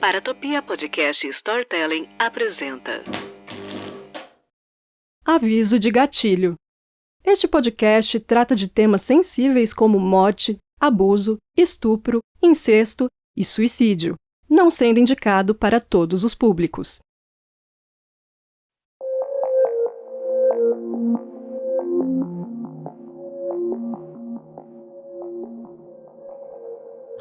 Paratopia Podcast Storytelling apresenta Aviso de gatilho. Este podcast trata de temas sensíveis como morte, abuso, estupro, incesto e suicídio, não sendo indicado para todos os públicos.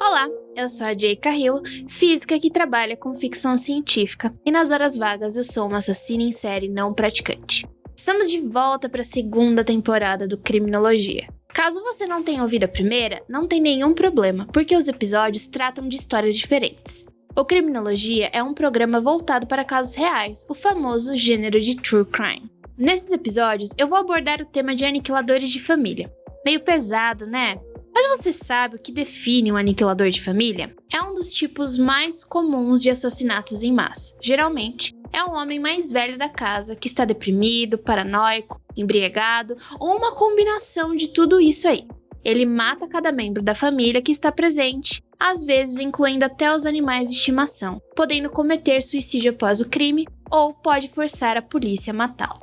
Olá, eu sou a Jay Carrillo, física que trabalha com ficção científica, e nas horas vagas eu sou uma assassina em série não praticante. Estamos de volta para a segunda temporada do Criminologia. Caso você não tenha ouvido a primeira, não tem nenhum problema, porque os episódios tratam de histórias diferentes. O Criminologia é um programa voltado para casos reais, o famoso gênero de True Crime. Nesses episódios, eu vou abordar o tema de aniquiladores de família. Meio pesado, né? Mas você sabe o que define um aniquilador de família? É um dos tipos mais comuns de assassinatos em massa. Geralmente, é um homem mais velho da casa que está deprimido, paranoico, embriagado ou uma combinação de tudo isso aí. Ele mata cada membro da família que está presente, às vezes incluindo até os animais de estimação, podendo cometer suicídio após o crime ou pode forçar a polícia a matá-lo.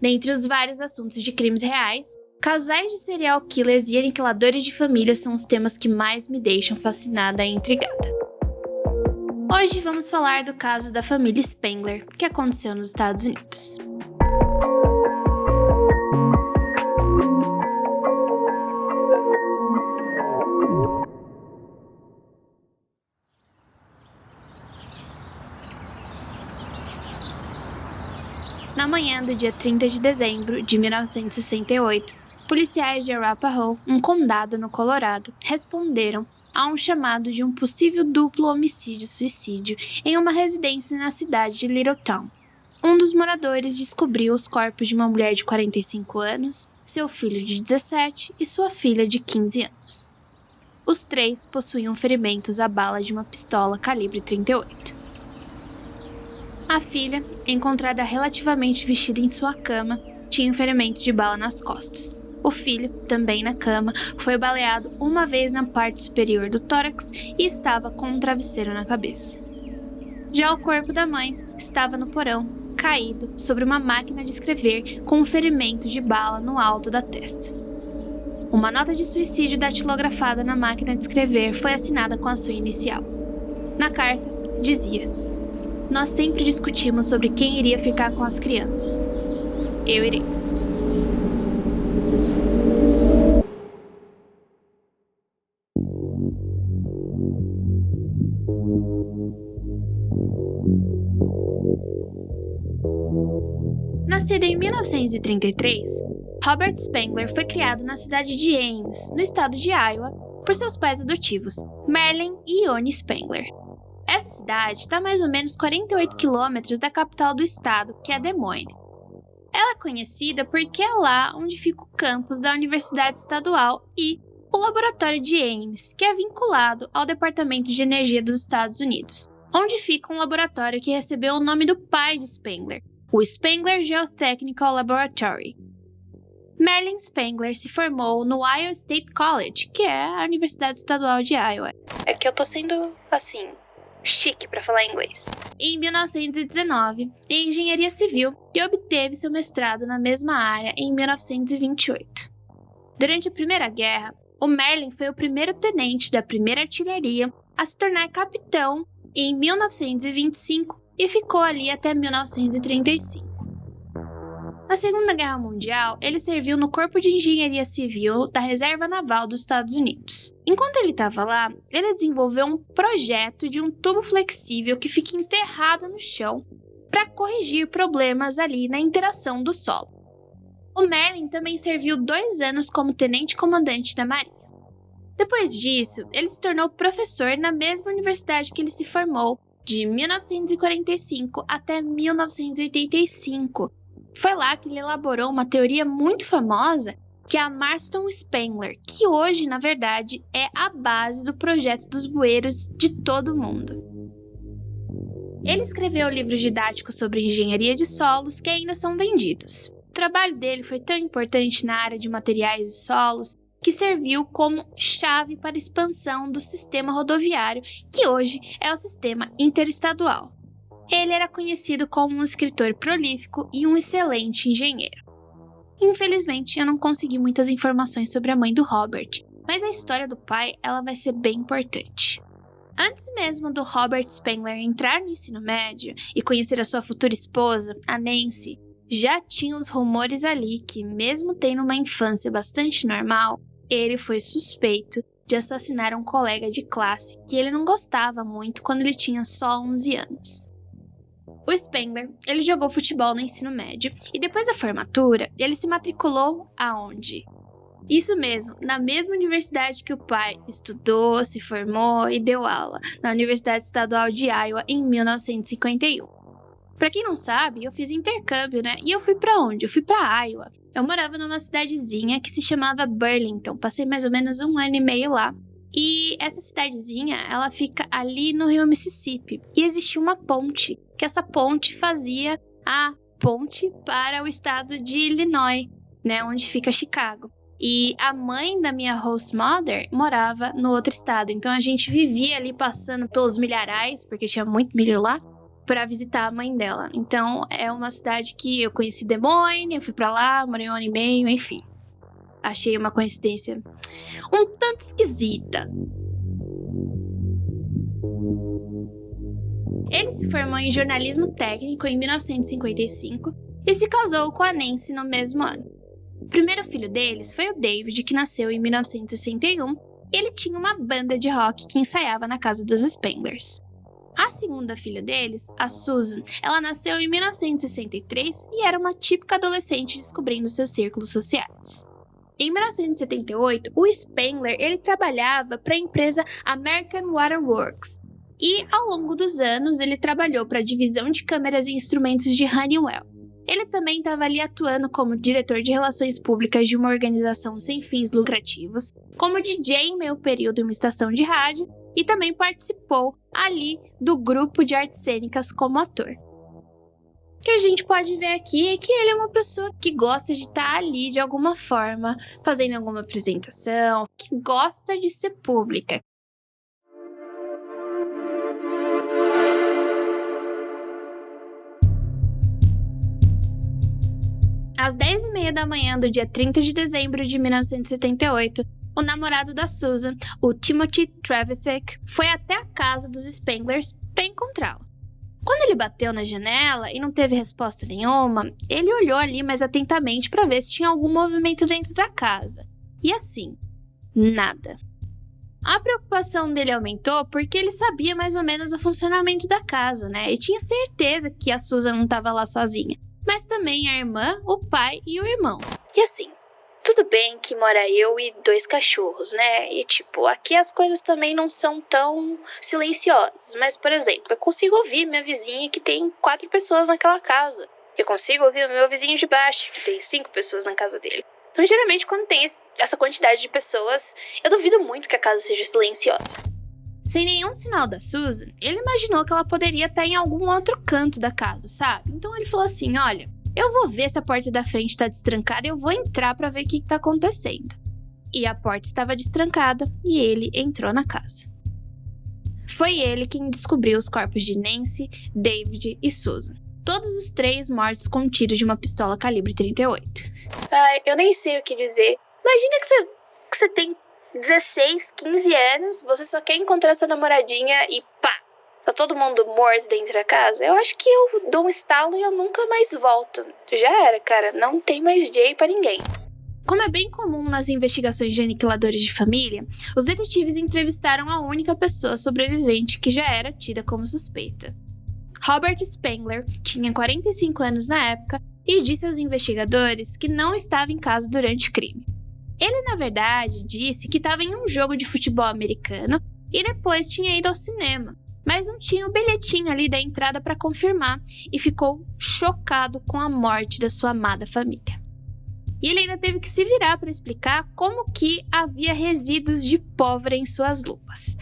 Dentre os vários assuntos de crimes reais, casais de serial killers e aniquiladores de família são os temas que mais me deixam fascinada e intrigada. Hoje vamos falar do caso da família Spengler, que aconteceu nos Estados Unidos. Na manhã do dia 30 de dezembro de 1968, policiais de Arapahoe, um condado no Colorado, responderam a um chamado de um possível duplo homicídio-suicídio em uma residência na cidade de Littletown. Um dos moradores descobriu os corpos de uma mulher de 45 anos, seu filho de 17 e sua filha de 15 anos. Os três possuíam ferimentos à bala de uma pistola calibre 38. A filha, encontrada relativamente vestida em sua cama, tinha um ferimento de bala nas costas. O filho, também na cama, foi baleado uma vez na parte superior do tórax e estava com um travesseiro na cabeça. Já o corpo da mãe estava no porão, caído sobre uma máquina de escrever com um ferimento de bala no alto da testa. Uma nota de suicídio datilografada na máquina de escrever foi assinada com a sua inicial. Na carta, dizia: "Nós sempre discutimos sobre quem iria ficar com as crianças. Eu irei." Nascido em 1933, Robert Spengler foi criado na cidade de Ames, no estado de Iowa, por seus pais adotivos, Marilyn e Ione Spengler. Essa cidade está a mais ou menos 48 quilômetros da capital do estado, que é Des Moines. Ela é conhecida porque é lá onde fica o campus da Universidade Estadual e o Laboratório de Ames, que é vinculado ao Departamento de Energia dos Estados Unidos, onde fica um laboratório que recebeu o nome do pai de Spengler, o Spengler Geotechnical Laboratory. Marilyn Spengler se formou no Iowa State College, que é a Universidade Estadual de Iowa. É que eu tô sendo, chique para falar inglês. Em 1919, em Engenharia Civil, e obteve seu mestrado na mesma área em 1928. Durante a Primeira Guerra, o Marilyn foi o primeiro tenente da Primeira Artilharia a se tornar capitão em 1925 e ficou ali até 1935. Na Segunda Guerra Mundial, ele serviu no Corpo de Engenharia Civil da Reserva Naval dos Estados Unidos. Enquanto ele estava lá, ele desenvolveu um projeto de um tubo flexível que fica enterrado no chão para corrigir problemas ali na interação do solo. O Marilyn também serviu 2 anos como tenente-comandante da Marinha. Depois disso, ele se tornou professor na mesma universidade que ele se formou, de 1945 até 1985. Foi lá que ele elaborou uma teoria muito famosa, que é a Marston-Spengler, que hoje, na verdade, é a base do projeto dos bueiros de todo o mundo. Ele escreveu livros didáticos sobre engenharia de solos que ainda são vendidos. O trabalho dele foi tão importante na área de materiais e solos que serviu como chave para a expansão do sistema rodoviário, que hoje é o sistema interestadual. Ele era conhecido como um escritor prolífico e um excelente engenheiro. Infelizmente, eu não consegui muitas informações sobre a mãe do Robert, mas a história do pai ela vai ser bem importante. Antes mesmo do Robert Spengler entrar no ensino médio e conhecer a sua futura esposa, a Nancy, já tinha os rumores ali que, mesmo tendo uma infância bastante normal, ele foi suspeito de assassinar um colega de classe que ele não gostava muito quando ele tinha só 11 anos. O Spengler, ele jogou futebol no ensino médio e depois da formatura, ele se matriculou aonde? Isso mesmo, na mesma universidade que o pai estudou, se formou e deu aula, na Universidade Estadual de Iowa em 1951. Pra quem não sabe, eu fiz intercâmbio, né? E eu fui pra onde? Eu fui pra Iowa. Eu morava numa cidadezinha que se chamava Burlington. Passei mais ou menos 1 ano e meio lá. E essa cidadezinha, ela fica ali no rio Mississippi. E existia uma ponte, que essa ponte fazia a ponte para o estado de Illinois, né? Onde fica Chicago. E a mãe da minha host mother morava no outro estado. Então a gente vivia ali passando pelos milharais, porque tinha muito milho lá, para visitar a mãe dela. Então, é uma cidade que eu conheci Des Moines, eu fui pra lá, morei 1 ano e meio, enfim. Achei uma coincidência um tanto esquisita. Ele se formou em jornalismo técnico em 1955 e se casou com a Nancy no mesmo ano. O primeiro filho deles foi o David, que nasceu em 1961, e ele tinha uma banda de rock que ensaiava na casa dos Spenglers. A segunda filha deles, a Susan, ela nasceu em 1963 e era uma típica adolescente descobrindo seus círculos sociais. Em 1978, o Spengler ele trabalhava para a empresa American Water Works e, ao longo dos anos, ele trabalhou para a divisão de câmeras e instrumentos de Honeywell. Ele também estava ali atuando como diretor de relações públicas de uma organização sem fins lucrativos, como DJ em meio período em uma estação de rádio, e também participou ali do grupo de artes cênicas como ator. O que a gente pode ver aqui é que ele é uma pessoa que gosta de estar ali de alguma forma, fazendo alguma apresentação, que gosta de ser pública. Às 10h30 da manhã do dia 30 de dezembro de 1978, o namorado da Susan, o Timothy Trevithick, foi até a casa dos Spenglers para encontrá-la. Quando ele bateu na janela e não teve resposta nenhuma, ele olhou ali mais atentamente para ver se tinha algum movimento dentro da casa. E assim, nada. A preocupação dele aumentou porque ele sabia mais ou menos o funcionamento da casa, né? E tinha certeza que a Susan não estava lá sozinha, mas também a irmã, o pai e o irmão. E assim, tudo bem que mora eu e 2 cachorros, né? E aqui as coisas também não são tão silenciosas. Mas, por exemplo, eu consigo ouvir minha vizinha que tem 4 pessoas naquela casa. Eu consigo ouvir o meu vizinho de baixo, que tem 5 pessoas na casa dele. Então, geralmente, quando tem essa quantidade de pessoas, eu duvido muito que a casa seja silenciosa. Sem nenhum sinal da Susan, ele imaginou que ela poderia estar em algum outro canto da casa, sabe? Então ele falou assim, olha, eu vou ver se a porta da frente está destrancada e eu vou entrar para ver o que está acontecendo. E a porta estava destrancada e ele entrou na casa. Foi ele quem descobriu os corpos de Nancy, David e Susan. Todos os 3 mortos com um tiro de uma pistola calibre 38. Ai, eu nem sei o que dizer. Imagina que você tem 16, 15 anos, você só quer encontrar sua namoradinha e pá! Tá todo mundo morto dentro da casa. Eu acho que eu dou um estalo e eu nunca mais volto. Já era, cara. Não tem mais Jay pra ninguém. Como é bem comum nas investigações de aniquiladores de família, os detetives entrevistaram a única pessoa sobrevivente que já era tida como suspeita. Robert Spengler tinha 45 anos na época e disse aos investigadores que não estava em casa durante o crime. Ele, na verdade, disse que estava em um jogo de futebol americano e depois tinha ido ao cinema, mas não tinha o bilhetinho ali da entrada para confirmar e ficou chocado com a morte da sua amada família. E ele ainda teve que se virar para explicar como que havia resíduos de pólvora em suas luvas.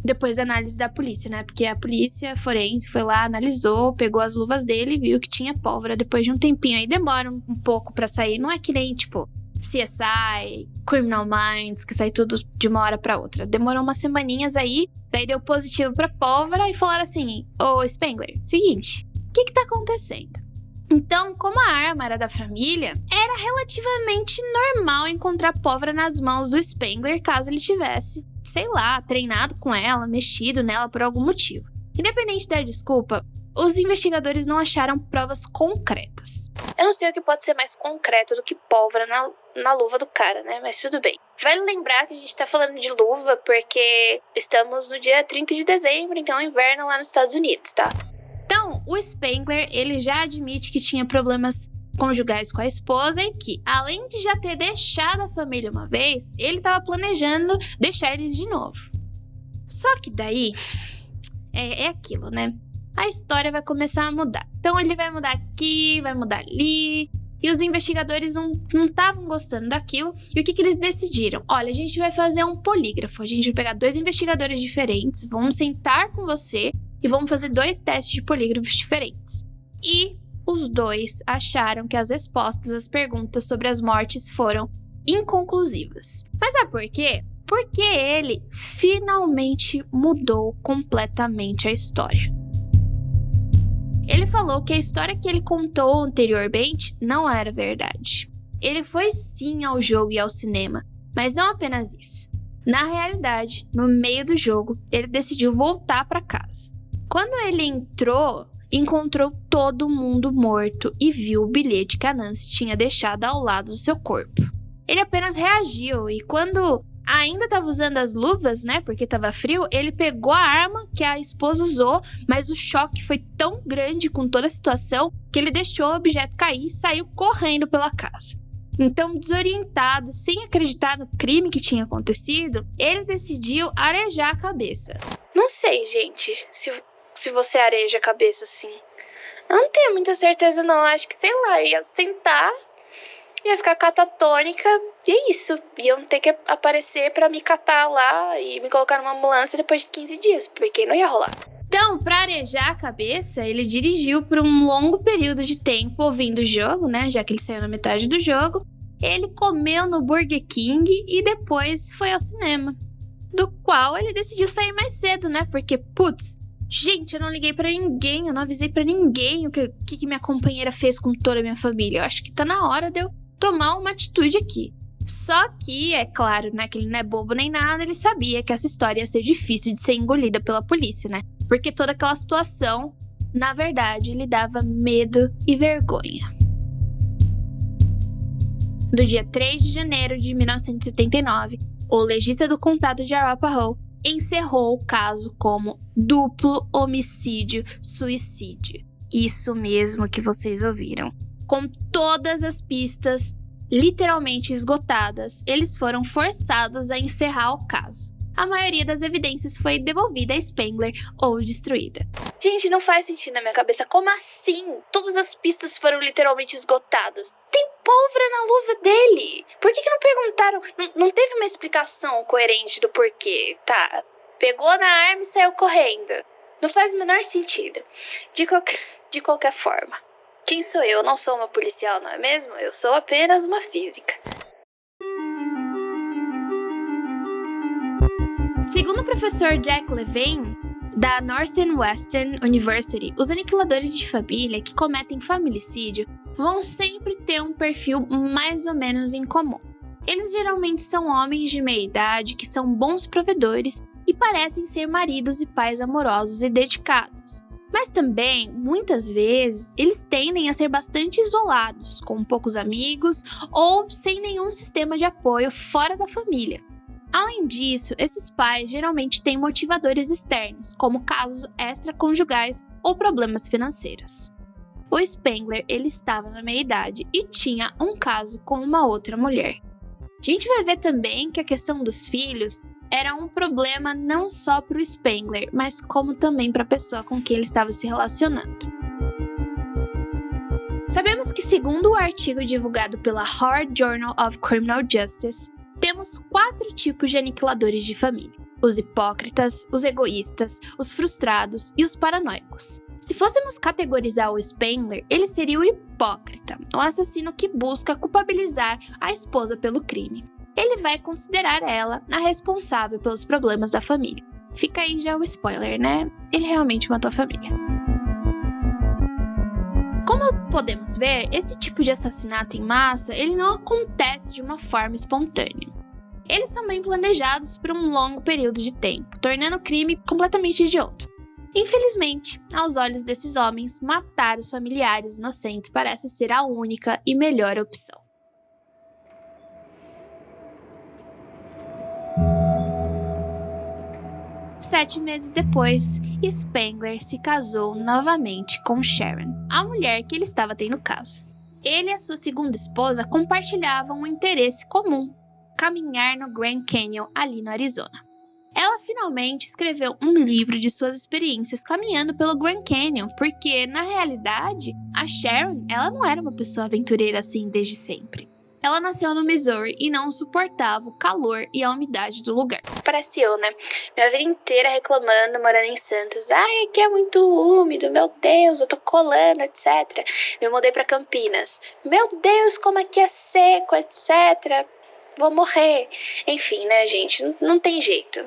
Depois da análise da polícia, né? Porque a polícia forense foi lá, analisou, pegou as luvas dele e viu que tinha pólvora depois de um tempinho. Aí demora um pouco para sair, não é que nem, CSI, Criminal Minds, que sai tudo de uma hora pra outra. Demorou umas semaninhas aí, daí deu positivo pra pólvora e falaram assim: ô Spengler, seguinte, o que tá acontecendo? Então, como a arma era da família, era relativamente normal encontrar pólvora nas mãos do Spengler caso ele tivesse, sei lá, treinado com ela, mexido nela por algum motivo. Independente da desculpa, os investigadores não acharam provas concretas. Eu não sei o que pode ser mais concreto do que pólvora na luva do cara, né? Mas tudo bem. Vale lembrar que a gente tá falando de luva porque estamos no dia 30 de dezembro, então é inverno lá nos Estados Unidos, tá? Então, o Spengler, ele já admite que tinha problemas conjugais com a esposa e que, além de já ter deixado a família uma vez, ele tava planejando deixar eles de novo. Só que daí, é aquilo, né? A história vai começar a mudar. Então ele vai mudar aqui, vai mudar ali. E os investigadores não estavam gostando daquilo. E o que eles decidiram? Olha, a gente vai fazer um polígrafo. A gente vai pegar 2 investigadores diferentes, vamos sentar com você e vamos fazer 2 testes de polígrafos diferentes. E os 2 acharam que as respostas às perguntas sobre as mortes foram inconclusivas. Mas sabe por quê? Porque ele finalmente mudou completamente a história. Ele falou que a história que ele contou anteriormente não era verdade. Ele foi sim ao jogo e ao cinema, mas não apenas isso. Na realidade, no meio do jogo, ele decidiu voltar para casa. Quando ele encontrou todo mundo morto e viu o bilhete que a Nancy tinha deixado ao lado do seu corpo. Ele apenas reagiu e quando ainda estava usando as luvas, né, porque estava frio, ele pegou a arma que a esposa usou, mas o choque foi tão grande com toda a situação que ele deixou o objeto cair e saiu correndo pela casa. Então, desorientado, sem acreditar no crime que tinha acontecido, ele decidiu arejar a cabeça. Não sei, gente, se você areja a cabeça assim. Eu não tenho muita certeza não, acho que, sei lá, eu ia sentar, ia ficar catatônica, e é isso. Iam ter que aparecer pra me catar lá e me colocar numa ambulância depois de 15 dias, porque não ia rolar. Então, pra arejar a cabeça, ele dirigiu por um longo período de tempo ouvindo o jogo, né, já que ele saiu na metade do jogo. Ele comeu no Burger King e depois foi ao cinema, do qual ele decidiu sair mais cedo, né, porque, putz, gente, eu não liguei pra ninguém, eu não avisei pra ninguém o que minha companheira fez com toda a minha família. Eu acho que tá na hora de eu tomar uma atitude aqui. Só que, é claro, né, que ele não é bobo nem nada, ele sabia que essa história ia ser difícil de ser engolida pela polícia, né? Porque toda aquela situação, na verdade, lhe dava medo e vergonha. No dia 3 de janeiro de 1979, o legista do condado de Arapahoe encerrou o caso como duplo homicídio-suicídio. Isso mesmo que vocês ouviram. Com todas as pistas literalmente esgotadas, eles foram forçados a encerrar o caso. A maioria das evidências foi devolvida a Spengler ou destruída. Gente, não faz sentido na minha cabeça. Como assim? Todas as pistas foram literalmente esgotadas. Tem pólvora na luva dele. Por que não perguntaram? Não teve uma explicação coerente do porquê. Tá, pegou na arma e saiu correndo. Não faz o menor sentido. De qualquer forma. Quem sou eu? Eu não sou uma policial, não é mesmo? Eu sou apenas uma física. Segundo o professor Jack Levine, da Northwestern University, os aniquiladores de família que cometem familicídio vão sempre ter um perfil mais ou menos em comum. Eles geralmente são homens de meia idade que são bons provedores e parecem ser maridos e pais amorosos e dedicados. Mas também, muitas vezes, eles tendem a ser bastante isolados, com poucos amigos ou sem nenhum sistema de apoio fora da família. Além disso, esses pais geralmente têm motivadores externos, como casos extraconjugais ou problemas financeiros. O Spengler, ele estava na meia-idade e tinha um caso com uma outra mulher. A gente vai ver também que a questão dos filhos era um problema não só para o Spengler, mas como também para a pessoa com quem ele estava se relacionando. Sabemos que, segundo o artigo divulgado pela Harvard Journal of Criminal Justice, temos 4 tipos de aniquiladores de família: os hipócritas, os egoístas, os frustrados e os paranoicos. Se fôssemos categorizar o Spengler, ele seria o hipócrita, o assassino que busca culpabilizar a esposa pelo crime. Ele vai considerar ela a responsável pelos problemas da família. Fica aí já o spoiler, né? Ele realmente matou a família. Como podemos ver, esse tipo de assassinato em massa, ele não acontece de uma forma espontânea. Eles são bem planejados por um longo período de tempo, tornando o crime completamente hediondo. Infelizmente, aos olhos desses homens, matar os familiares inocentes parece ser a única e melhor opção. Sete meses depois, Spengler se casou novamente com Sharon, a mulher que ele estava tendo caso. Ele e a sua segunda esposa compartilhavam um interesse comum: caminhar no Grand Canyon, ali no Arizona. Ela finalmente escreveu um livro de suas experiências caminhando pelo Grand Canyon, porque, na realidade, a Sharon, ela não era uma pessoa aventureira assim desde sempre. Ela nasceu no Missouri e não suportava o calor e a umidade do lugar. Parece eu, né? Minha vida inteira reclamando, morando em Santos. Ai, aqui é muito úmido, meu Deus, eu tô colando, etc. Me mudei pra Campinas. Meu Deus, como aqui é seco, etc. Vou morrer. Enfim, né, gente? Não tem jeito.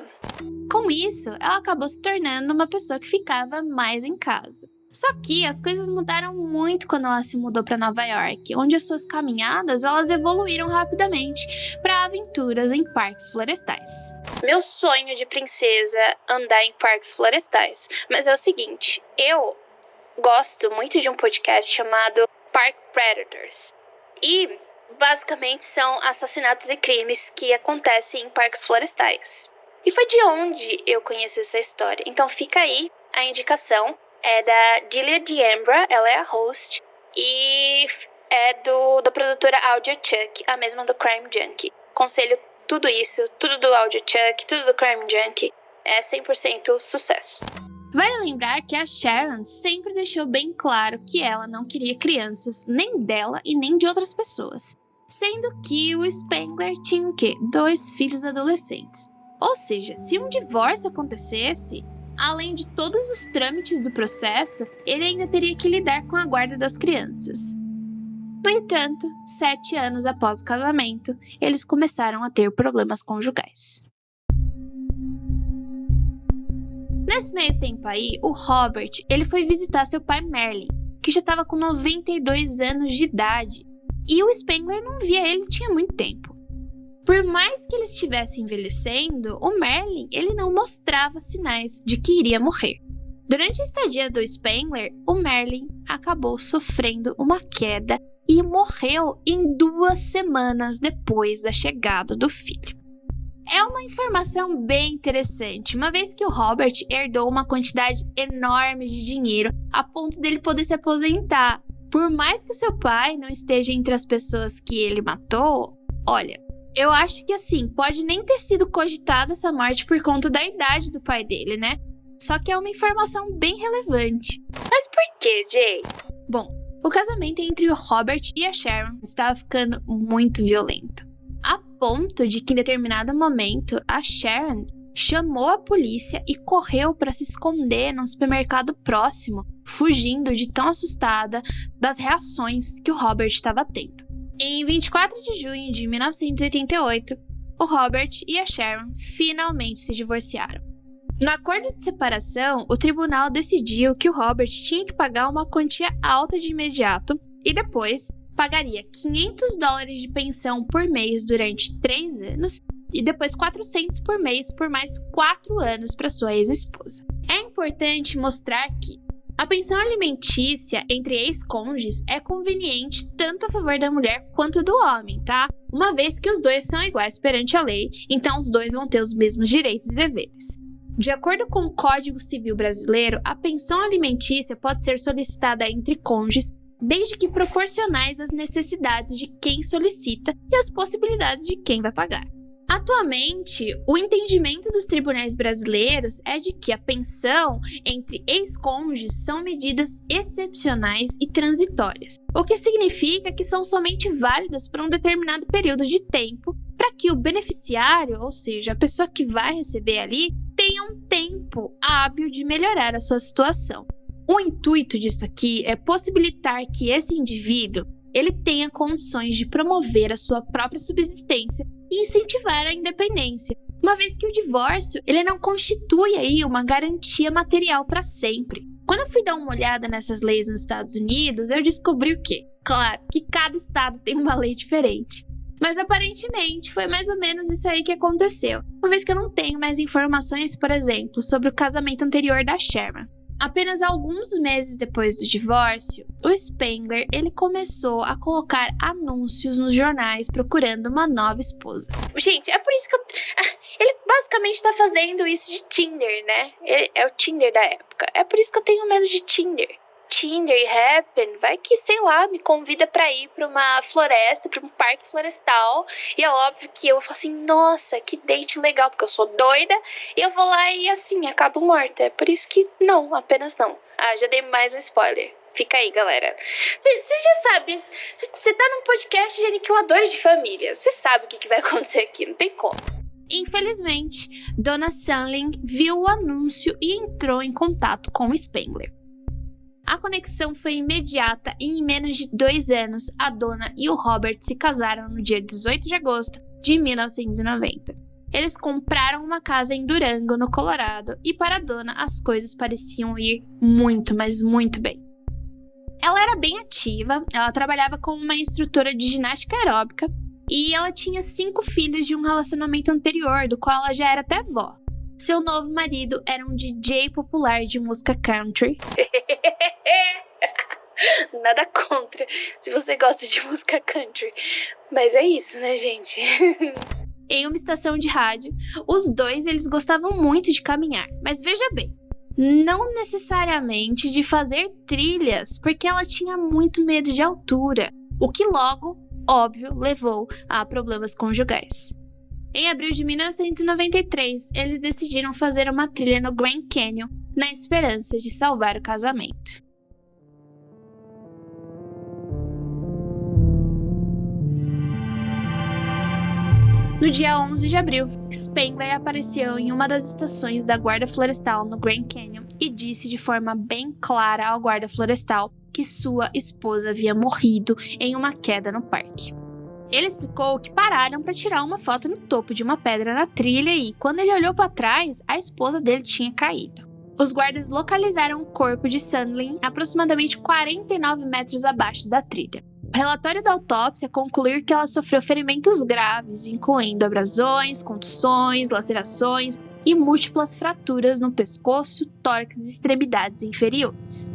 Com isso, ela acabou se tornando uma pessoa que ficava mais em casa. Só que as coisas mudaram muito quando ela se mudou para Nova York, onde as suas caminhadas elas evoluíram rapidamente para aventuras em parques florestais. Meu sonho de princesa é andar em parques florestais, mas é o seguinte, eu gosto muito de um podcast chamado Park Predators e basicamente são assassinatos e crimes que acontecem em parques florestais. E foi de onde eu conheci essa história, então fica aí a indicação. É da Delia D'Ambra, ela é a host, e é da produtora Audiochuck, a mesma do Crime Junkie. Conselho tudo isso, tudo do Audiochuck, tudo do Crime Junkie, é 100% sucesso. Vale lembrar que a Sharon sempre deixou bem claro que ela não queria crianças, nem dela e nem de outras pessoas. Sendo que o Spengler tinha o quê? 2 filhos adolescentes. Ou seja, se um divórcio acontecesse, além de todos os trâmites do processo, ele ainda teria que lidar com a guarda das crianças. No entanto, 7 anos após o casamento, eles começaram a ter problemas conjugais. Nesse meio tempo aí, o Robert ele foi visitar seu pai Merlin, que já estava com 92 anos de idade, e o Spengler não via ele tinha muito tempo. Por mais que ele estivesse envelhecendo, o Merlin ele não mostrava sinais de que iria morrer. Durante a estadia do Spengler, o Merlin acabou sofrendo uma queda e morreu em 2 semanas depois da chegada do filho. É uma informação bem interessante, uma vez que o Robert herdou uma quantidade enorme de dinheiro a ponto dele poder se aposentar. Por mais que o seu pai não esteja entre as pessoas que ele matou, olha, eu acho que assim, pode nem ter sido cogitada essa morte por conta da idade do pai dele, né? Só que é uma informação bem relevante. Mas por que, Jay? Bom, o casamento entre o Robert e a Sharon estava ficando muito violento. A ponto de que em determinado momento, a Sharon chamou a polícia e correu para se esconder num supermercado próximo, fugindo de tão assustada das reações que o Robert estava tendo. Em 24 de junho de 1988, o Robert e a Sharon finalmente se divorciaram. No acordo de separação, o tribunal decidiu que o Robert tinha que pagar uma quantia alta de imediato e depois pagaria $500 de pensão por mês durante 3 anos e depois 400 por mês por mais 4 anos para sua ex-esposa. É importante mostrar que a pensão alimentícia entre ex-cônjuges é conveniente tanto a favor da mulher quanto do homem, tá? Uma vez que os dois são iguais perante a lei, então os dois vão ter os mesmos direitos e deveres. De acordo com o Código Civil Brasileiro, a pensão alimentícia pode ser solicitada entre cônjuges desde que proporcionais às necessidades de quem solicita e às possibilidades de quem vai pagar. Atualmente, o entendimento dos tribunais brasileiros é de que a pensão entre ex-cônjuges são medidas excepcionais e transitórias, o que significa que são somente válidas por um determinado período de tempo para que o beneficiário, ou seja, a pessoa que vai receber ali, tenha um tempo hábil de melhorar a sua situação. O intuito disso aqui é possibilitar que esse indivíduo ele tenha condições de promover a sua própria subsistência e incentivar a independência, uma vez que o divórcio ele não constitui aí uma garantia material para sempre. Quando eu fui dar uma olhada nessas leis nos Estados Unidos, eu descobri o quê? Claro, que cada estado tem uma lei diferente. Mas aparentemente foi mais ou menos isso aí que aconteceu, uma vez que eu não tenho mais informações, por exemplo, sobre o casamento anterior da Sherman. Apenas alguns meses depois do divórcio, o Spengler ele começou a colocar anúncios nos jornais procurando uma nova esposa. Gente, é por isso que ele basicamente tá fazendo isso de Tinder, né? É o Tinder da época. É por isso que eu tenho medo de Tinder. Tinder e Happn, vai que, sei lá, me convida pra ir pra uma floresta, pra um parque florestal. E é óbvio que eu vou falar assim, nossa, que date legal, porque eu sou doida. E eu vou lá e assim, acabo morta. É por isso que não, apenas não. Ah, já dei mais um spoiler. Fica aí, galera. Você já sabe, você tá num podcast de aniquiladores de família. Você sabe o que vai acontecer aqui, não tem como. Infelizmente, Donna Sandling viu o anúncio e entrou em contato com o Spengler. A conexão foi imediata e em menos de 2 anos, a Donna e o Robert se casaram no dia 18 de agosto de 1990. Eles compraram uma casa em Durango, no Colorado, e para a Donna as coisas pareciam ir muito, mas muito bem. Ela era bem ativa, ela trabalhava como uma instrutora de ginástica aeróbica e ela tinha 5 filhos de um relacionamento anterior, do qual ela já era até vó. Seu novo marido era um DJ popular de música country. Nada contra se você gosta de música country. Mas é isso, né, gente? Em uma estação de rádio, os dois eles gostavam muito de caminhar. Mas veja bem, não necessariamente de fazer trilhas, porque ela tinha muito medo de altura. O que logo, óbvio, levou a problemas conjugais. Em abril de 1993, eles decidiram fazer uma trilha no Grand Canyon na esperança de salvar o casamento. No dia 11 de abril, Spengler apareceu em uma das estações da Guarda Florestal no Grand Canyon e disse de forma bem clara ao guarda florestal que sua esposa havia morrido em uma queda no parque. Ele explicou que pararam para tirar uma foto no topo de uma pedra na trilha e, quando ele olhou para trás, a esposa dele tinha caído. Os guardas localizaram o corpo de Sandling aproximadamente 49 metros abaixo da trilha. O relatório da autópsia concluiu que ela sofreu ferimentos graves, incluindo abrasões, contusões, lacerações e múltiplas fraturas no pescoço, tórax e extremidades inferiores.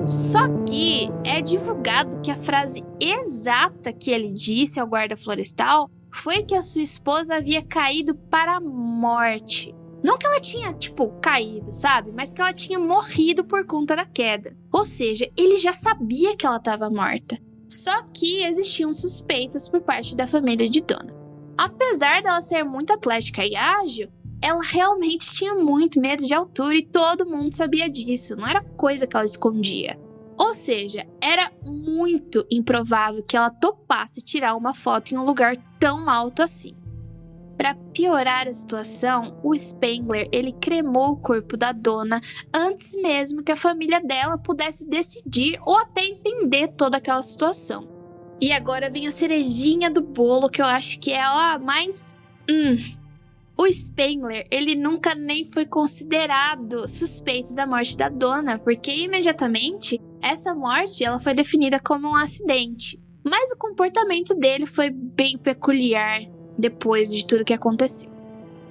Só que é divulgado que a frase exata que ele disse ao guarda florestal foi que a sua esposa havia caído para a morte. Não que ela tinha, caído, sabe? Mas que ela tinha morrido por conta da queda. Ou seja, ele já sabia que ela estava morta. Só que existiam suspeitas por parte da família de Donna. Apesar dela ser muito atlética e ágil, ela realmente tinha muito medo de altura e todo mundo sabia disso, não era coisa que ela escondia. Ou seja, era muito improvável que ela topasse tirar uma foto em um lugar tão alto assim. Para piorar a situação, o Spengler ele cremou o corpo da Donna antes mesmo que a família dela pudesse decidir ou até entender toda aquela situação. E agora vem a cerejinha do bolo, que eu acho que é a mais... O Spengler, ele nunca nem foi considerado suspeito da morte da Donna, porque imediatamente essa morte ela foi definida como um acidente. Mas o comportamento dele foi bem peculiar depois de tudo que aconteceu.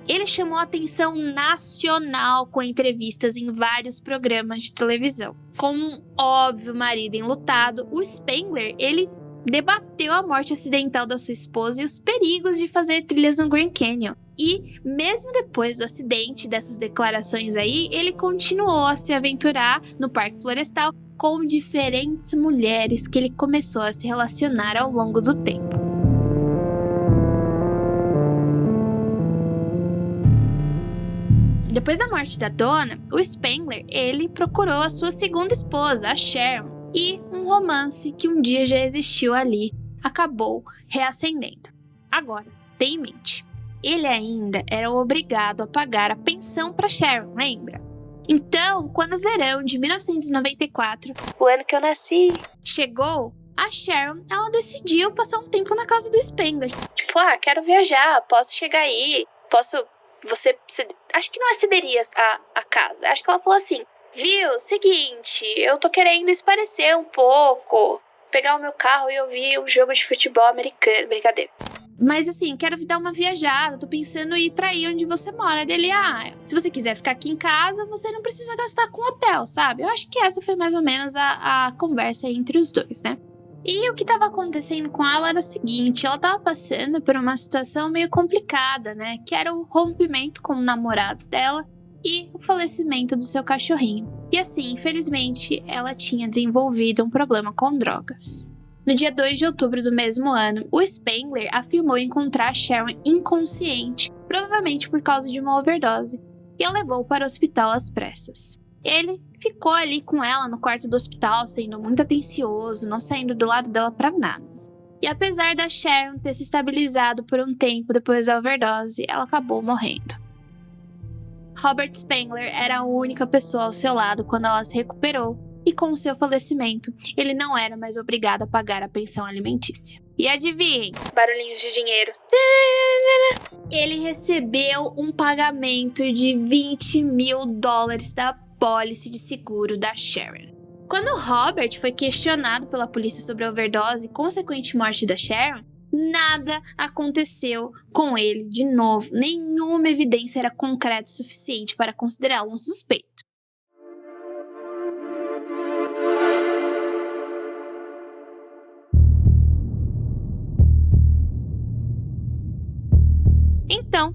Ele chamou a atenção nacional com entrevistas em vários programas de televisão. Como um óbvio marido enlutado, o Spengler, ele debateu a morte acidental da sua esposa e os perigos de fazer trilhas no Grand Canyon. E, mesmo depois do acidente, dessas declarações aí, ele continuou a se aventurar no Parque Florestal com diferentes mulheres que ele começou a se relacionar ao longo do tempo. Depois da morte da Donna, o Spengler, ele procurou a sua segunda esposa, a Sharon, e um romance que um dia já existiu ali acabou reacendendo. Agora, tenha em mente, ele ainda era obrigado a pagar a pensão para Sharon, lembra? Então, quando o verão de 1994, o ano que eu nasci, chegou, a Sharon, ela decidiu passar um tempo na casa do Spengler. Tipo, quero viajar, posso chegar aí, acho que não é cederias a casa. Acho que ela falou assim, viu, seguinte, eu tô querendo esparecer um pouco, pegar o meu carro e ouvir um jogo de futebol americano, brincadeira. Mas assim, quero dar uma viajada, tô pensando em ir pra aí onde você mora. Dele, se você quiser ficar aqui em casa, você não precisa gastar com hotel, sabe? Eu acho que essa foi mais ou menos a conversa entre os dois, né? E o que estava acontecendo com ela era o seguinte, ela estava passando por uma situação meio complicada, né? Que era o rompimento com o namorado dela e o falecimento do seu cachorrinho. E assim, infelizmente, ela tinha desenvolvido um problema com drogas. No dia 2 de outubro do mesmo ano, o Spengler afirmou encontrar a Sharon inconsciente, provavelmente por causa de uma overdose, e a levou para o hospital às pressas. Ele ficou ali com ela no quarto do hospital, sendo muito atencioso, não saindo do lado dela para nada. E apesar da Sharon ter se estabilizado por um tempo depois da overdose, ela acabou morrendo. Robert Spengler era a única pessoa ao seu lado quando ela se recuperou, e com o seu falecimento, ele não era mais obrigado a pagar a pensão alimentícia. E adivinhem, barulhinhos de dinheiro. Ele recebeu um pagamento de $20 mil da pólice de seguro da Sharon. Quando Robert foi questionado pela polícia sobre a overdose e consequente morte da Sharon, nada aconteceu com ele de novo. Nenhuma evidência era concreta o suficiente para considerá-lo um suspeito. Então,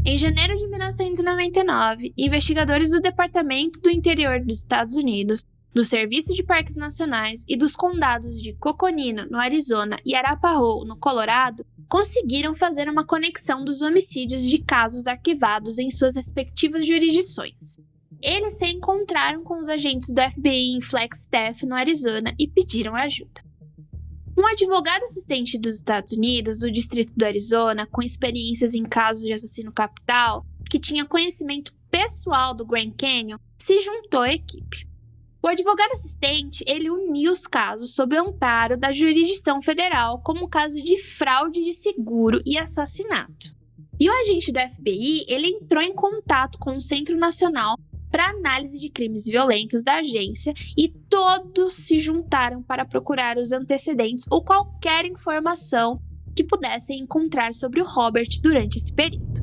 em janeiro de 1999, investigadores do Departamento do Interior dos Estados Unidos, do Serviço de Parques Nacionais e dos condados de Coconino, no Arizona, e Arapahoe, no Colorado, conseguiram fazer uma conexão dos homicídios de casos arquivados em suas respectivas jurisdições. Eles se encontraram com os agentes do FBI em Flagstaff, no Arizona, e pediram ajuda. Um advogado assistente dos Estados Unidos, do Distrito do Arizona, com experiências em casos de assassino capital, que tinha conhecimento pessoal do Grand Canyon, se juntou à equipe. O advogado assistente, ele uniu os casos sob o amparo da jurisdição federal como caso de fraude de seguro e assassinato. E o agente do FBI, ele entrou em contato com o Centro Nacional para análise de crimes violentos da agência e todos se juntaram para procurar os antecedentes ou qualquer informação que pudessem encontrar sobre o Robert durante esse período.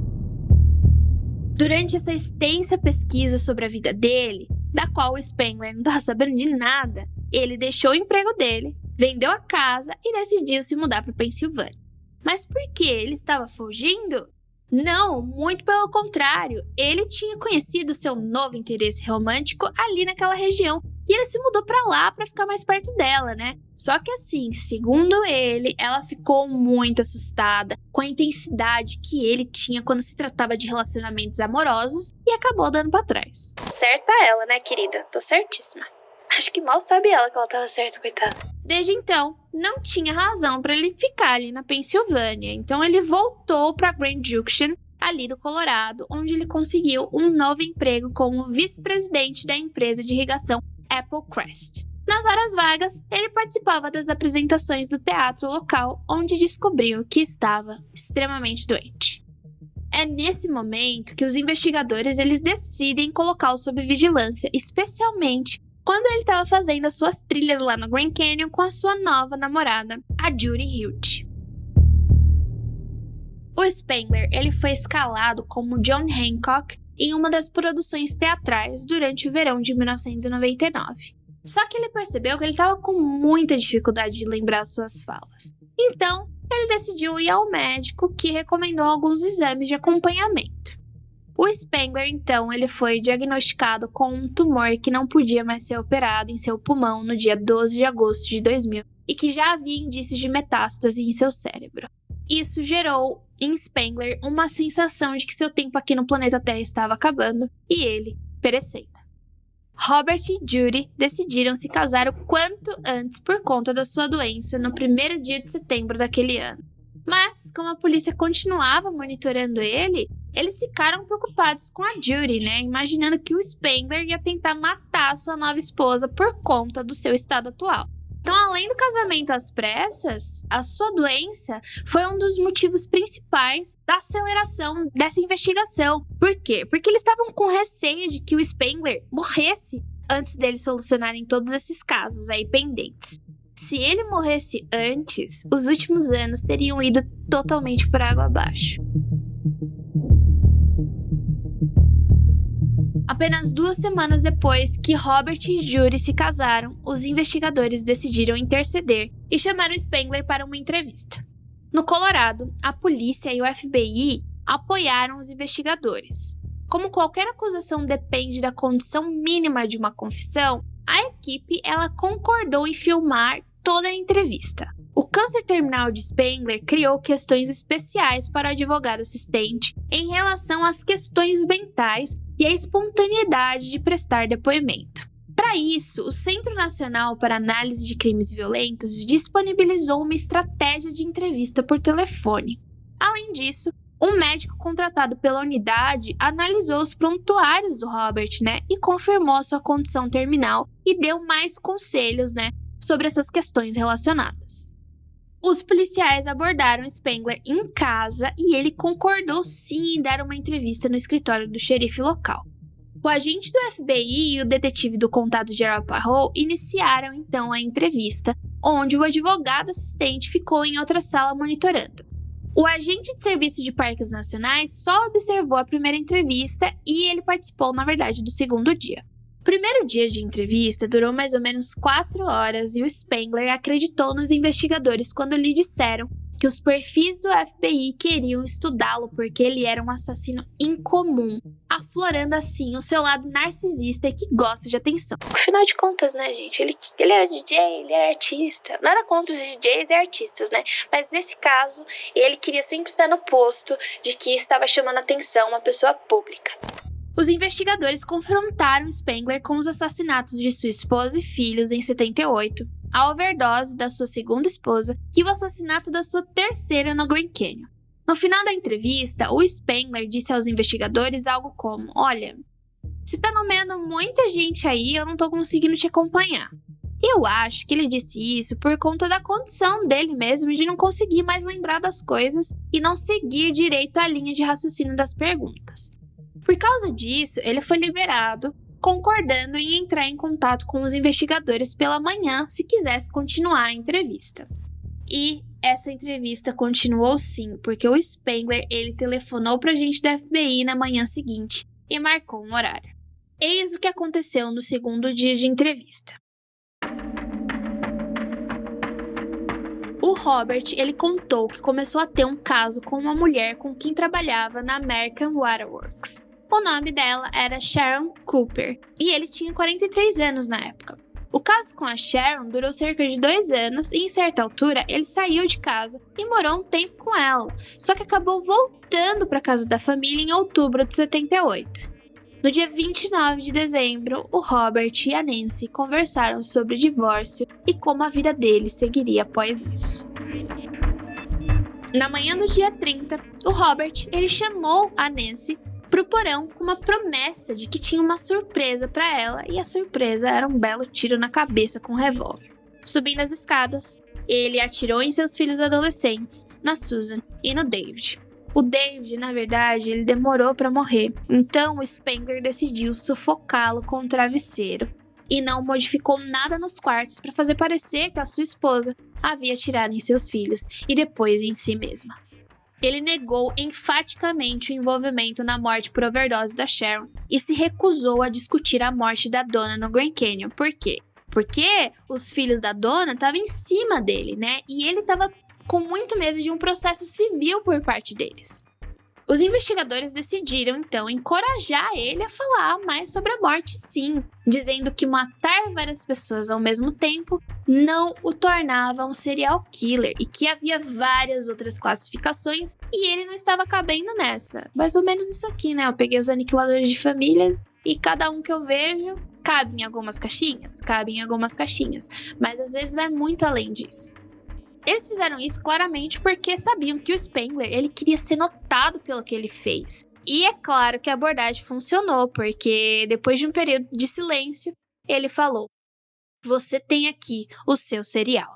Durante essa extensa pesquisa sobre a vida dele, da qual o Spengler não estava sabendo de nada, ele deixou o emprego dele, vendeu a casa e decidiu se mudar para Pensilvânia. Mas por que ele estava fugindo? Não, muito pelo contrário, ele tinha conhecido seu novo interesse romântico ali naquela região e ele se mudou pra lá pra ficar mais perto dela, né? Só que assim, segundo ele, ela ficou muito assustada com a intensidade que ele tinha quando se tratava de relacionamentos amorosos e acabou dando pra trás. Certa ela, né, querida? Tô certíssima. Acho que mal sabe ela que ela tava certa, coitada. Desde então, não tinha razão para ele ficar ali na Pensilvânia, então ele voltou para Grand Junction, ali do Colorado, onde ele conseguiu um novo emprego como vice-presidente da empresa de irrigação Applecrest. Nas horas vagas, ele participava das apresentações do teatro local, onde descobriu que estava extremamente doente. É nesse momento que os investigadores eles decidem colocá-lo sob vigilância, especialmente quando ele estava fazendo as suas trilhas lá no Grand Canyon com a sua nova namorada, a Judy Hilt. O Spengler ele foi escalado como John Hancock em uma das produções teatrais durante o verão de 1999. Só que ele percebeu que ele estava com muita dificuldade de lembrar suas falas. Então, ele decidiu ir ao médico, que recomendou alguns exames de acompanhamento. O Spengler, então, ele foi diagnosticado com um tumor que não podia mais ser operado em seu pulmão no dia 12 de agosto de 2000 e que já havia indícios de metástase em seu cérebro. Isso gerou em Spengler uma sensação de que seu tempo aqui no planeta Terra estava acabando e ele perecendo. Robert e Judy decidiram se casar o quanto antes por conta da sua doença no primeiro dia de setembro daquele ano. Mas, como a polícia continuava monitorando ele, eles ficaram preocupados com a Judy, né? Imaginando que o Spengler ia tentar matar sua nova esposa por conta do seu estado atual. Então, além do casamento às pressas, a sua doença foi um dos motivos principais da aceleração dessa investigação. Por quê? Porque eles estavam com receio de que o Spengler morresse antes deles solucionarem todos esses casos aí pendentes. Se ele morresse antes, os últimos anos teriam ido totalmente por água abaixo. Apenas 2 semanas depois que Robert e Judy se casaram, os investigadores decidiram interceder e chamaram Spengler para uma entrevista. No Colorado, a polícia e o FBI apoiaram os investigadores. Como qualquer acusação depende da condição mínima de uma confissão, a equipe ela concordou em filmar toda a entrevista. O câncer terminal de Spengler criou questões especiais para o advogado assistente em relação às questões mentais e a espontaneidade de prestar depoimento. Para isso, o Centro Nacional para Análise de Crimes Violentos disponibilizou uma estratégia de entrevista por telefone. Além disso, um médico contratado pela unidade analisou os prontuários do Robert, e confirmou a sua condição terminal e deu mais conselhos, sobre essas questões relacionadas. Os policiais abordaram Spengler em casa e ele concordou sim em dar uma entrevista no escritório do xerife local. O agente do FBI e o detetive do condado de Arapahoe iniciaram então a entrevista, onde o advogado assistente ficou em outra sala monitorando. O agente de serviço de parques nacionais só observou a primeira entrevista e ele participou, na verdade, do segundo dia. O primeiro dia de entrevista durou mais ou menos 4 horas e o Spengler acreditou nos investigadores quando lhe disseram que os perfis do FBI queriam estudá-lo porque ele era um assassino incomum, aflorando assim o seu lado narcisista e que gosta de atenção. Afinal de contas, gente, ele era DJ, ele era artista. Nada contra os DJs e artistas, Mas nesse caso, ele queria sempre estar no posto de que estava chamando atenção uma pessoa pública. Os investigadores confrontaram Spengler com os assassinatos de sua esposa e filhos em 78, a overdose da sua segunda esposa e o assassinato da sua terceira no Grand Canyon. No final da entrevista, o Spengler disse aos investigadores algo como: "Olha, você tá nomeando muita gente aí, eu não tô conseguindo te acompanhar." Eu acho que ele disse isso por conta da condição dele mesmo de não conseguir mais lembrar das coisas e não seguir direito a linha de raciocínio das perguntas. Por causa disso, ele foi liberado, concordando em entrar em contato com os investigadores pela manhã se quisesse continuar a entrevista. E essa entrevista continuou sim, porque o Spengler ele telefonou para a agente da FBI na manhã seguinte e marcou um horário. Eis o que aconteceu no segundo dia de entrevista. O Robert ele contou que começou a ter um caso com uma mulher com quem trabalhava na American Waterworks. O nome dela era Sharon Cooper e ele tinha 43 anos na época. O caso com a Sharon durou cerca de 2 anos e em certa altura ele saiu de casa e morou um tempo com ela, só que acabou voltando para a casa da família em outubro de 78. No dia 29 de dezembro, o Robert e a Nancy conversaram sobre o divórcio e como a vida deles seguiria após isso. Na manhã do dia 30, o Robert ele chamou a Nancy pro porão com uma promessa de que tinha uma surpresa para ela e a surpresa era um belo tiro na cabeça com um revólver. Subindo as escadas, ele atirou em seus filhos adolescentes, na Susan e no David. O David, na verdade, ele demorou para morrer, então o Spengler decidiu sufocá-lo com um travesseiro e não modificou nada nos quartos para fazer parecer que a sua esposa havia atirado em seus filhos e depois em si mesma. Ele negou enfaticamente o envolvimento na morte por overdose da Sharon e se recusou a discutir a morte da dona no Grand Canyon. Por quê? Porque os filhos da dona estavam em cima dele, E ele estava com muito medo de um processo civil por parte deles. Os investigadores decidiram, então, encorajar ele a falar mais sobre a morte, sim, dizendo que matar várias pessoas ao mesmo tempo não o tornava um serial killer e que havia várias outras classificações e ele não estava cabendo nessa. Mais ou menos isso aqui, Eu peguei os aniquiladores de famílias e cada um que eu vejo cabe em algumas caixinhas? Cabe em algumas caixinhas, mas às vezes vai muito além disso. Eles fizeram isso claramente porque sabiam que o Spengler ele queria ser notado pelo que ele fez. E é claro que a abordagem funcionou, porque depois de um período de silêncio, ele falou: "Você tem aqui o seu cereal."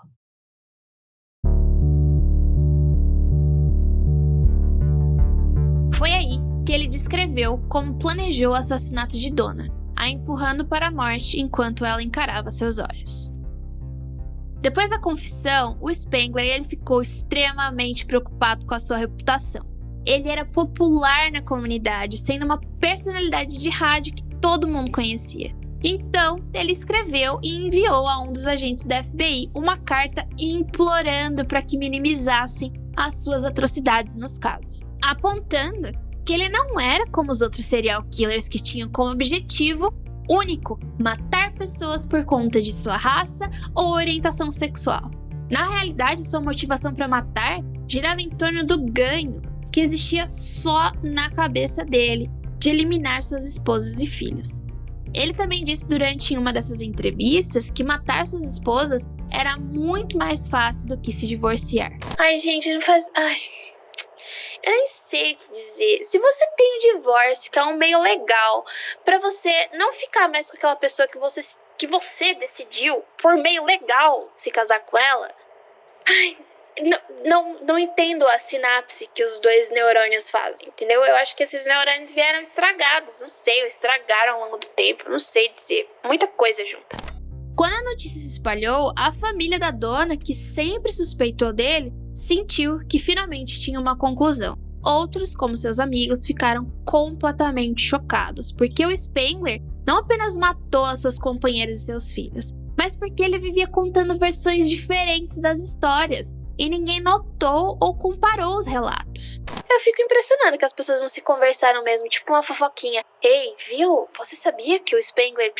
Foi aí que ele descreveu como planejou o assassinato de Donna, a empurrando para a morte enquanto ela encarava seus olhos. Depois da confissão, o Spengler ele ficou extremamente preocupado com a sua reputação. Ele era popular na comunidade, sendo uma personalidade de rádio que todo mundo conhecia. Então, ele escreveu e enviou a um dos agentes da FBI uma carta implorando para que minimizassem as suas atrocidades nos casos, apontando que ele não era como os outros serial killers que tinham como objetivo único matar pessoas por conta de sua raça ou orientação sexual. Na realidade, sua motivação para matar girava em torno do ganho que existia só na cabeça dele de eliminar suas esposas e filhos. Ele também disse durante uma dessas entrevistas que matar suas esposas era muito mais fácil do que se divorciar. Ai, gente, não faz... Eu nem sei o que dizer. Se você tem um divórcio, que é um meio legal, pra você não ficar mais com aquela pessoa que você decidiu, por meio legal, se casar com ela... Ai, não entendo a sinapse que os dois neurônios fazem, entendeu? Eu acho que esses neurônios vieram estragados, não sei, ou estragaram ao longo do tempo, não sei dizer. Muita coisa junta. Quando a notícia se espalhou, a família da Donna, que sempre suspeitou dele, sentiu que finalmente tinha uma conclusão. Outros, como seus amigos, ficaram completamente chocados, porque o Spengler não apenas matou as suas companheiras e seus filhos, mas porque ele vivia contando versões diferentes das histórias, e ninguém notou ou comparou os relatos. Eu fico impressionada que as pessoas não se conversaram mesmo, tipo uma fofoquinha. Ei, viu? Você sabia que o Spengler...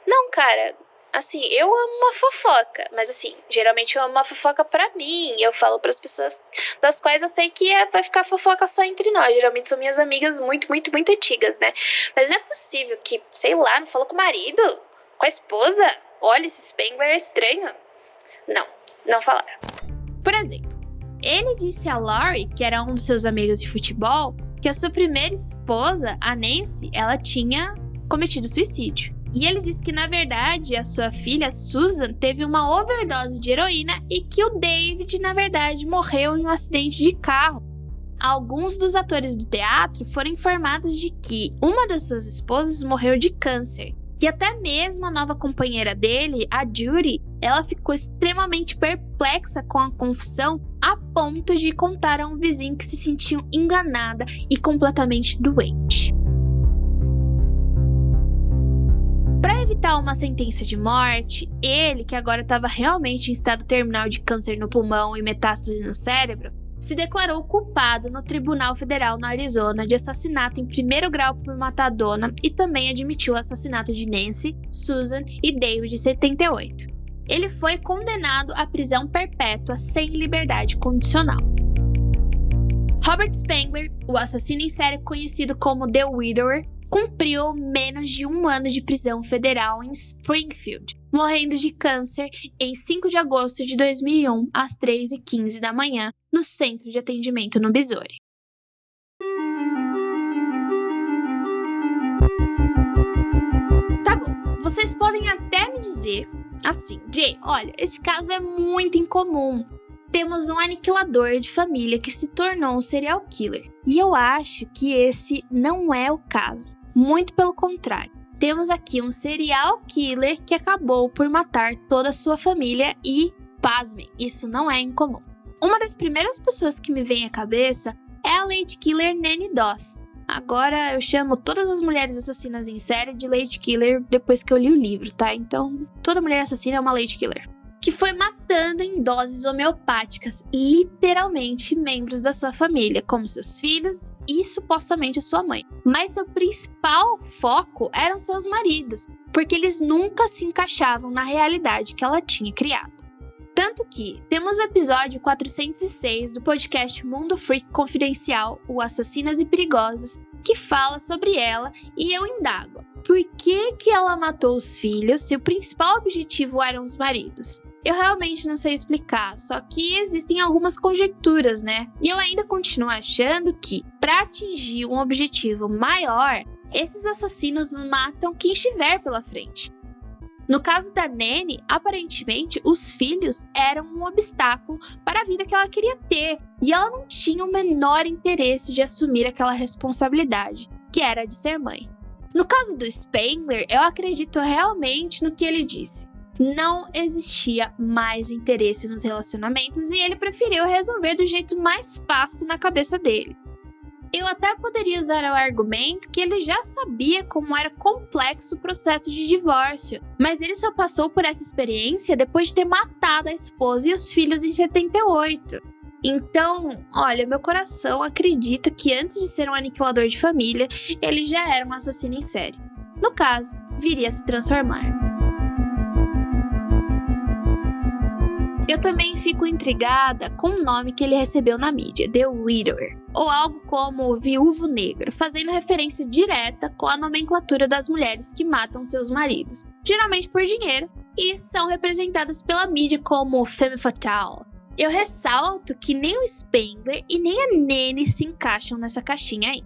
Não, cara... Assim, eu amo uma fofoca, mas assim, geralmente eu amo uma fofoca pra mim. Eu falo pras pessoas das quais eu sei que vai ficar fofoca só entre nós. Geralmente são minhas amigas muito antigas, né? Mas não é possível que, sei lá, não falou com o marido, com a esposa. Olha, esse Spengler é estranho. Não falaram. Por exemplo, ele disse a Laurie, que era um dos seus amigos de futebol, que a sua primeira esposa, a Nancy, ela tinha cometido suicídio. E ele disse que, na verdade, a sua filha, Susan, teve uma overdose de heroína e que o David, na verdade, morreu em um acidente de carro. Alguns dos atores do teatro foram informados de que uma das suas esposas morreu de câncer. E até mesmo a nova companheira dele, a Judy, ela ficou extremamente perplexa com a confissão a ponto de contar a um vizinho que se sentiu enganada e completamente doente. Para evitar uma sentença de morte, ele, que agora estava realmente em estado terminal de câncer no pulmão e metástase no cérebro, se declarou culpado no Tribunal Federal no Arizona de assassinato em primeiro grau por matar Donna e também admitiu o assassinato de Nancy, Susan e David de 78. Ele foi condenado à prisão perpétua sem liberdade condicional. Robert Spengler, o assassino em série conhecido como The Widower, cumpriu menos de 1 ano de prisão federal em Springfield, morrendo de câncer em 5 de agosto de 2001, às 3h15 da manhã, no Centro de Atendimento no Missouri. Tá bom, vocês podem até me dizer assim, Jay, olha, esse caso é muito incomum. Temos um aniquilador de família que se tornou um serial killer. E eu acho que esse não é o caso. Muito pelo contrário. Temos aqui um serial killer que acabou por matar toda a sua família e, pasmem, isso não é incomum. Uma das primeiras pessoas que me vem à cabeça é a Lady Killer Nanny Doss. Agora eu chamo todas as mulheres assassinas em série de Lady Killer depois que eu li o livro, tá? Então, toda mulher assassina é uma Lady Killer. Que foi matando em doses homeopáticas, literalmente, membros da sua família, como seus filhos e supostamente a sua mãe. Mas seu principal foco eram seus maridos, porque eles nunca se encaixavam na realidade que ela tinha criado. Tanto que temos o episódio 406 do podcast Mundo Freak Confidencial, o Assassinas e Perigosas, que fala sobre ela e eu indago. Por que ela matou os filhos se o principal objetivo eram os maridos? Eu realmente não sei explicar, só que existem algumas conjecturas, né? E eu ainda continuo achando que, para atingir um objetivo maior, esses assassinos matam quem estiver pela frente. No caso da Nanny, aparentemente, os filhos eram um obstáculo para a vida que ela queria ter, e ela não tinha o menor interesse de assumir aquela responsabilidade, que era de ser mãe. No caso do Spengler, eu acredito realmente no que ele disse. Não existia mais interesse nos relacionamentos e ele preferiu resolver do jeito mais fácil na cabeça dele. Eu até poderia usar o argumento que ele já sabia como era complexo o processo de divórcio, mas ele só passou por essa experiência depois de ter matado a esposa e os filhos em 78. Então, olha, meu coração acredita que antes de ser um aniquilador de família, ele já era um assassino em série. No caso, viria a se transformar. Eu também fico intrigada com o nome que ele recebeu na mídia, The Widower, ou algo como Viúvo Negro, fazendo referência direta com a nomenclatura das mulheres que matam seus maridos, geralmente por dinheiro, e são representadas pela mídia como femme fatale. Eu ressalto que nem o Spengler e nem a Nanny se encaixam nessa caixinha aí.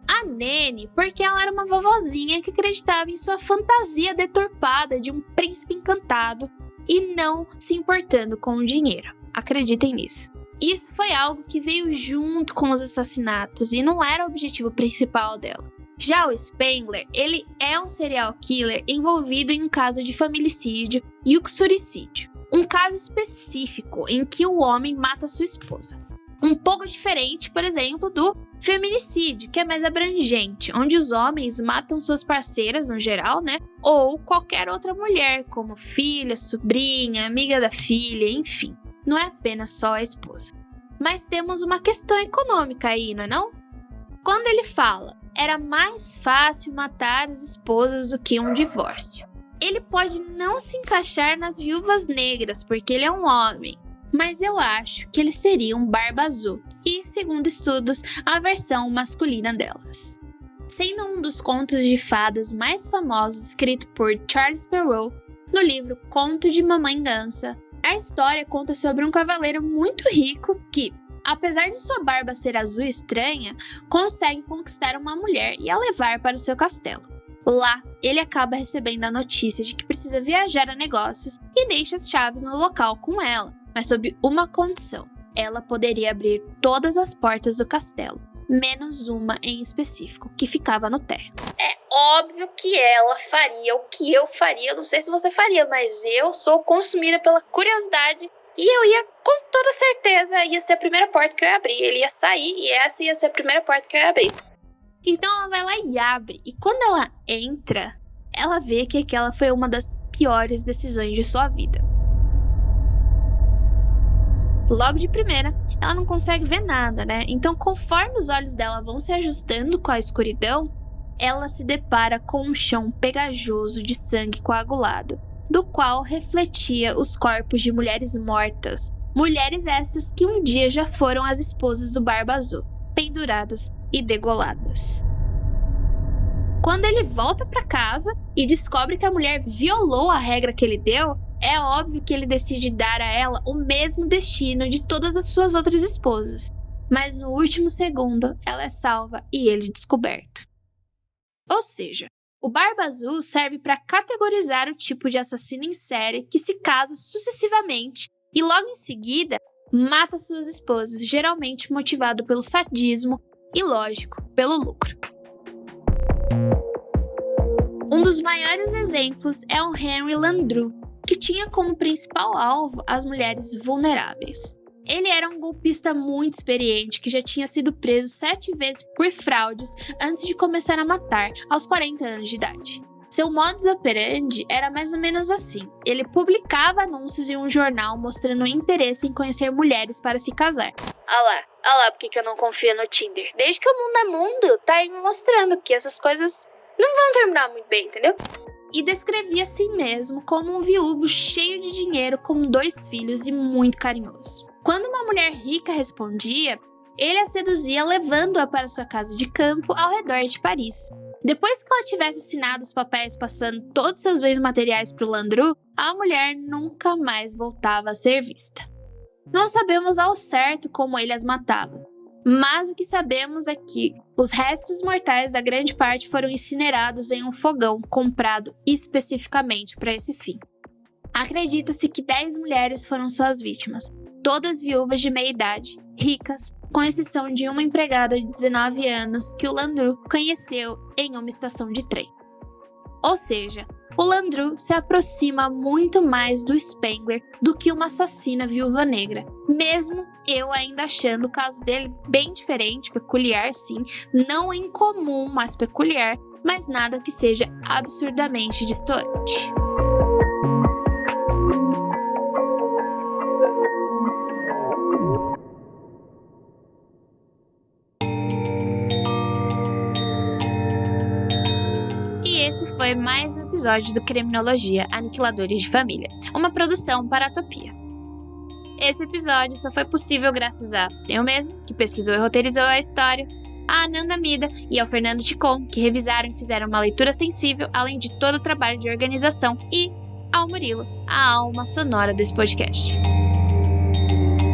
A Nanny, porque ela era uma vovozinha que acreditava em sua fantasia deturpada de um príncipe encantado e não se importando com o dinheiro. Acreditem nisso. Isso foi algo que veio junto com os assassinatos e não era o objetivo principal dela. Já o Spengler, ele é um serial killer envolvido em um caso de familicídio e uxoricídio. Um caso específico em que o homem mata sua esposa. Um pouco diferente, por exemplo, do feminicídio, que é mais abrangente, onde os homens matam suas parceiras, no geral, né? Ou qualquer outra mulher, como filha, sobrinha, amiga da filha, enfim. Não é apenas só a esposa. Mas temos uma questão econômica aí, não é não? Quando ele fala, era mais fácil matar as esposas do que um divórcio. Ele pode não se encaixar nas viúvas negras, porque ele é um homem. Mas eu acho que ele seria um Barba Azul, e, segundo estudos, a versão masculina delas. Sendo um dos contos de fadas mais famosos escrito por Charles Perrault, no livro Conto de Mamãe Gansa, a história conta sobre um cavaleiro muito rico que, apesar de sua barba ser azul estranha, consegue conquistar uma mulher e a levar para o seu castelo. Lá, ele acaba recebendo a notícia de que precisa viajar a negócios e deixa as chaves no local com ela, mas sob uma condição: ela poderia abrir todas as portas do castelo, menos uma em específico, que ficava no térreo. É óbvio que ela faria o que eu faria, eu não sei se você faria, mas eu sou consumida pela curiosidade e eu ia, com toda certeza, ia ser a primeira porta que eu ia abrir. Ele ia sair e essa ia ser a primeira porta que eu ia abrir. Então ela vai lá e abre, e quando ela entra, ela vê que aquela foi uma das piores decisões de sua vida. Logo de primeira, ela não consegue ver nada, né? Então, conforme os olhos dela vão se ajustando com a escuridão, ela se depara com um chão pegajoso de sangue coagulado, do qual refletia os corpos de mulheres mortas. Mulheres estas que um dia já foram as esposas do Barba Azul, penduradas e degoladas. Quando ele volta para casa e descobre que a mulher violou a regra que ele deu, é óbvio que ele decide dar a ela o mesmo destino de todas as suas outras esposas. Mas no último segundo, ela é salva e ele descoberto. Ou seja, o Barba Azul serve para categorizar o tipo de assassino em série que se casa sucessivamente e logo em seguida mata suas esposas, geralmente motivado pelo sadismo e, lógico, pelo lucro. Um dos maiores exemplos é o Henry Landru, que tinha como principal alvo as mulheres vulneráveis. Ele era um golpista muito experiente que já tinha sido preso 7 vezes por fraudes antes de começar a matar, aos 40 anos de idade. Seu modus operandi era mais ou menos assim: ele publicava anúncios em um jornal mostrando interesse em conhecer mulheres para se casar. Olha lá porque eu não confio no Tinder. Desde que o mundo é mundo, tá aí me mostrando que essas coisas não vão terminar muito bem, entendeu? E descrevia a si mesmo como um viúvo cheio de dinheiro com 2 filhos e muito carinhoso. Quando uma mulher rica respondia, ele a seduzia levando-a para sua casa de campo ao redor de Paris. Depois que ela tivesse assinado os papéis passando todos os seus bens materiais para o Landru, a mulher nunca mais voltava a ser vista. Não sabemos ao certo como ele as matava, mas o que sabemos é que os restos mortais da grande parte foram incinerados em um fogão comprado especificamente para esse fim. Acredita-se que 10 mulheres foram suas vítimas, todas viúvas de meia idade, ricas, com exceção de uma empregada de 19 anos que o Landru conheceu em uma estação de trem. Ou seja, o Landru se aproxima muito mais do Spengler do que uma assassina viúva negra, mesmo eu ainda achando o caso dele bem diferente, peculiar sim, não incomum, mas peculiar, mas nada que seja absurdamente distoante. Esse foi mais um episódio do Criminologia Aniquiladores de Família, uma produção para a Topia. Esse episódio só foi possível graças a eu mesmo, que pesquisou e roteirizou a história, a Ananda Mida e ao Fernando Ticon, que revisaram e fizeram uma leitura sensível, além de todo o trabalho de organização, e ao Murilo, a alma sonora desse podcast.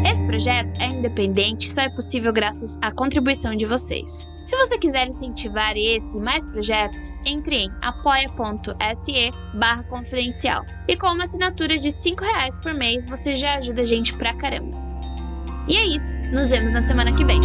Esse projeto é independente e só é possível graças à contribuição de vocês. Se você quiser incentivar esse e mais projetos, entre em apoia.se/confidencial. E com uma assinatura de R$5 por mês, você já ajuda a gente pra caramba. E é isso, nos vemos na semana que vem.